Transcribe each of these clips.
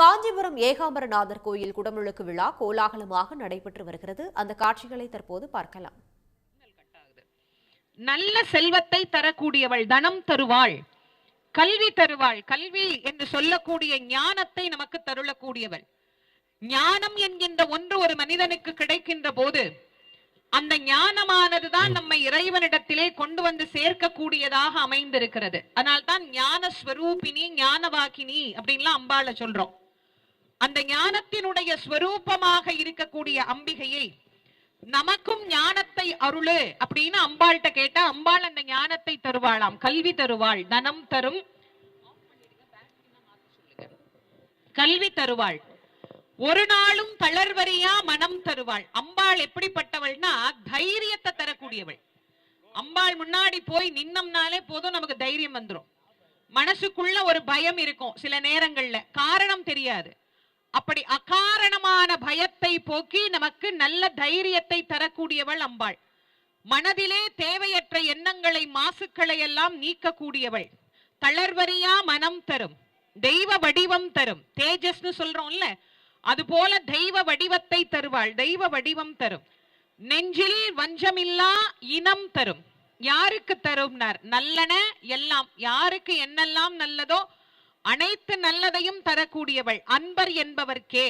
காஞ்சிபுரம் ஏகாம்பரநாதர் கோயில் குடமுழுக்கு விழா கோலாகலமாக நடைபெற்று வருகிறது. அந்த காட்சிகளை தற்போது பார்க்கலாம். நல்ல செல்வத்தை தரக்கூடியவள், தனம் தருவாள், கல்வி தருவாள். கல்வி என்று சொல்லக்கூடிய ஞானத்தை நமக்கு தருளக்கூடியவள். ஞானம் என்கின்ற ஒன்று ஒரு மனிதனுக்கு கிடைக்கின்ற போது அந்த ஞானமானதுதான் நம்மை இறைவனிடத்திலே கொண்டு வந்து சேர்க்கக்கூடியதாக அமைந்திருக்கிறது. அதனால்தான் ஞான ஸ்வரூபினி, ஞானவாக்கினி அப்படின்லாம் அம்பாளை சொல்றோம். அந்த ஞானத்தினுடைய ஸ்வரூபமாக இருக்கக்கூடிய அம்பிகையை நமக்கும் ஞானத்தை அருளு அப்படின்னு அம்பாள்கிட்ட கேட்டா அம்பாள் அந்த ஞானத்தை தருவாளாம். கல்வி தருவாள், தனம் தரும், கல்வி தருவாள், ஒரு நாளும் தளர்வரியா மனம் தருவாள். அம்பாள் எப்படிப்பட்டவள்னா தைரியத்தை தரக்கூடியவள். அம்பாள் முன்னாடி போய் நின்னம்னாலே போதும் நமக்கு தைரியம் வந்துடும். மனசுக்குள்ள ஒரு பயம் இருக்கும், சில நேரங்கள்ல காரணம் தெரியாது. அப்படி அகாரணமான பயத்தை போக்கி நமக்கு நல்ல தைரியத்தை தரக்கூடியவள் அம்பாள். மனதிலே தேவையற்ற எண்ணங்களை, மாசுக்களை எல்லாம் நீக்கக்கூடியவள். தளர்வரியா மனம் தரும், தெய்வ வடிவம் தரும். தேஜஸ்னு சொல்றோம்ல, அது போல தெய்வ வடிவத்தை தருவாள். தெய்வ வடிவம் தரும். நெஞ்சில் வஞ்சமில்லா இனம் தரும். யாருக்கு தரும்னார்? நல்லன எல்லாம். யாருக்கு என்னெல்லாம் நல்லதோ அனைத்து நல்லதையும் தரக்கூடியவள். அன்பர் என்பவர்க்கே.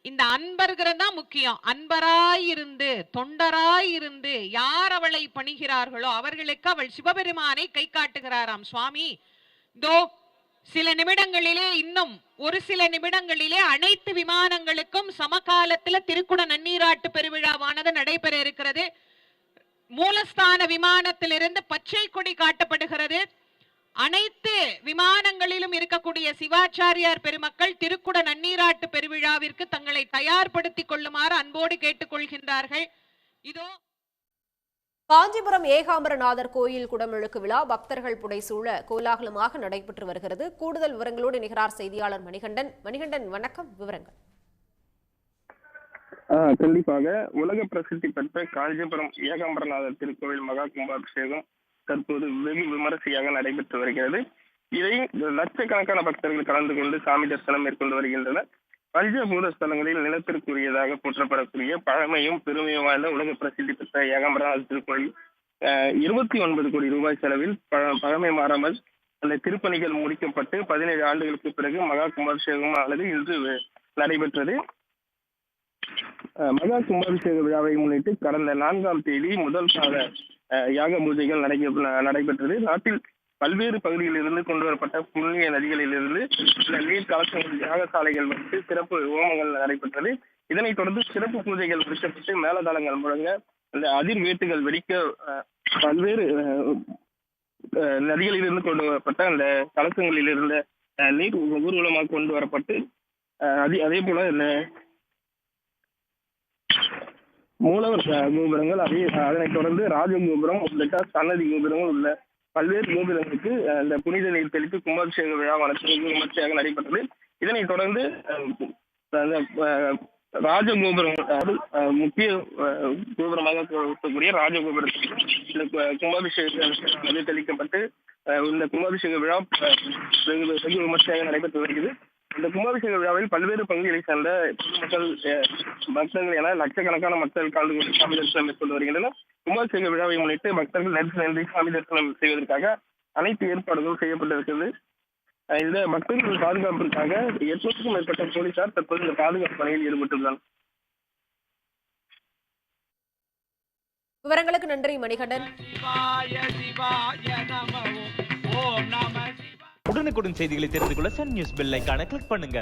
இந்த அன்பர்கிறதா முக்கியம். அன்பராயிருந்து, தொண்டராயிருந்து யார் அவளை பணிகிறார்களோ அவர்களுக்கு அவள் சிவபெருமானை கை காட்டுகிறாராம். சுவாமி தோ சில நிமிடங்களிலே, இன்னும் ஒரு சில நிமிடங்களிலே அனைத்து விமானங்களுக்கும் சமகாலத்தில் திருக்குட நன்னீராட்டு பெருவிழாவானது நடைபெற இருக்கிறது. மூலஸ்தான விமானத்திலிருந்து பச்சை கொடி காட்டப்படுகிறது. அனைத்து விமானங்களிலும் இருக்கக்கூடிய சிவாச்சாரியார் பெருமக்கள் திருக்குட நன்னீராட்டு பெருவிழாவிற்கு தங்களை தயார்படுத்திக் கொள்ளுமாறு அன்போடு கேட்டுக்கொள்கின்றார்கள். இதோ காஞ்சிபுரம் ஏகாம்பரநாதர் கோயில் குடமுழுக்கு விழா பக்தர்கள் புடைசூழ கோலாகலமாக நடைபெற்று வருகிறது. கூடுதல் விவரங்களோடு நிகரார் செய்தியாளர் மணிகண்டன். மணிகண்டன், வணக்கம். விவரங்கள். கண்டிப்பாக உலக பிரசித்தி பெற்ற காஞ்சிபுரம் ஏகாம்பரநாதர் திருக்கோவில் மகா கும்பாபிஷேகம் தற்போது வெகு விமரிசையாக நடைபெற்று வருகிறது. இதை லட்சக்கணக்கான பக்தர்கள் கலந்து கொண்டு சாமி தரிசனம் மேற்கொண்டு வருகின்றனர். பஞ்சபூத ஸ்தலங்களில் நிலத்திற்குரியதாக போற்றப்படக்கூடிய பழமையும் பெருமையும் வாய்ந்த உலக பிரசித்தி பெற்ற ஏகாம்பரநாதர் திருக்கோயில் 29 கோடி ரூபாய் செலவில் பழமை மாறாமல் அந்த திருப்பணிகள் முடிக்கப்பட்டு 17 ஆண்டுகளுக்கு பிறகு மகா கும்பாபிஷேகம் ஆனது இன்று நடைபெற்றது. மகா கும்பாபிஷேக விழாவை முன்னிட்டு கடந்த 4ஆம் தேதி முதல் கால யாக பூஜைகள் நடைபெற்றது. நாட்டில் பல்வேறு பகுதிகளிலிருந்து கொண்டு வரப்பட்ட புண்ணிய நதிகளிலிருந்து சில நீர் கலசங்கள், யாகசாலைகள் வைத்து சிறப்பு ஹோமங்கள் நடைபெற்றது. இதனைத் தொடர்ந்து சிறப்பு பூஜைகள் முடிக்கப்பட்டு மேலதாளங்கள் முழங்க, அந்த அதிர்வேட்டுகள் வெடிக்க பல்வேறு நதிகளிலிருந்து கொண்டு வரப்பட்ட அந்த கலசங்களில் இருந்த நீர் ஊர்வலமாக கொண்டு வரப்பட்டு அதே போல இந்த மூலவர் கோபுரங்கள், அதனைத் தொடர்ந்து ராஜகோபுரம் உள்ளிட்ட சன்னதி கோபுரங்கள் உள்ள பல்வேறு கோபுரங்களுக்கு அந்த புனித நீர் தெளித்து கும்பாபிஷேக விழாவானது விமர்சையாக நடைபெற்றது. இதனைத் தொடர்ந்து ராஜகோபுரம், முக்கிய கோபுரமாக இருக்கக்கூடிய ராஜகோபுரத்துக்கு இந்த கும்பாபிஷேக தெளிக்கப்பட்டு இந்த கும்பாபிஷேக விழா வெகு விமர்சையாக நடைபெற்று வருகிறது. இந்த கும்பாபிஷேக விழாவில் பல்வேறு பகுதிகளை சேர்ந்த பொதுமக்கள், பக்தர்கள் என லட்சக்கணக்கான மக்கள் கலந்து கொண்டு சாமி தரிசனம் மேற்கொண்டு வருகின்றனர். கும்பாபிஷேக விழாவை முன்னிட்டு பக்தர்கள் நெருங்கி சாமி தரிசனம் செய்வதற்காக அனைத்து ஏற்பாடுகளும் செய்யப்பட்டிருக்கிறது. இந்த பக்தர்கள் பாதுகாப்பிற்காக 800க்கும் மேற்பட்ட போலீசார் தற்போது இந்த பாதுகாப்பு பணியில் ஈடுபட்டுள்ளனர். விவரங்களுக்கு நன்றி மணிகண்டன். உடனுக்குடன் செய்திகளை தெரிந்து கொள்ள சன் நியூஸ் பெல் ஐகானை கிளிக் பண்ணுங்க.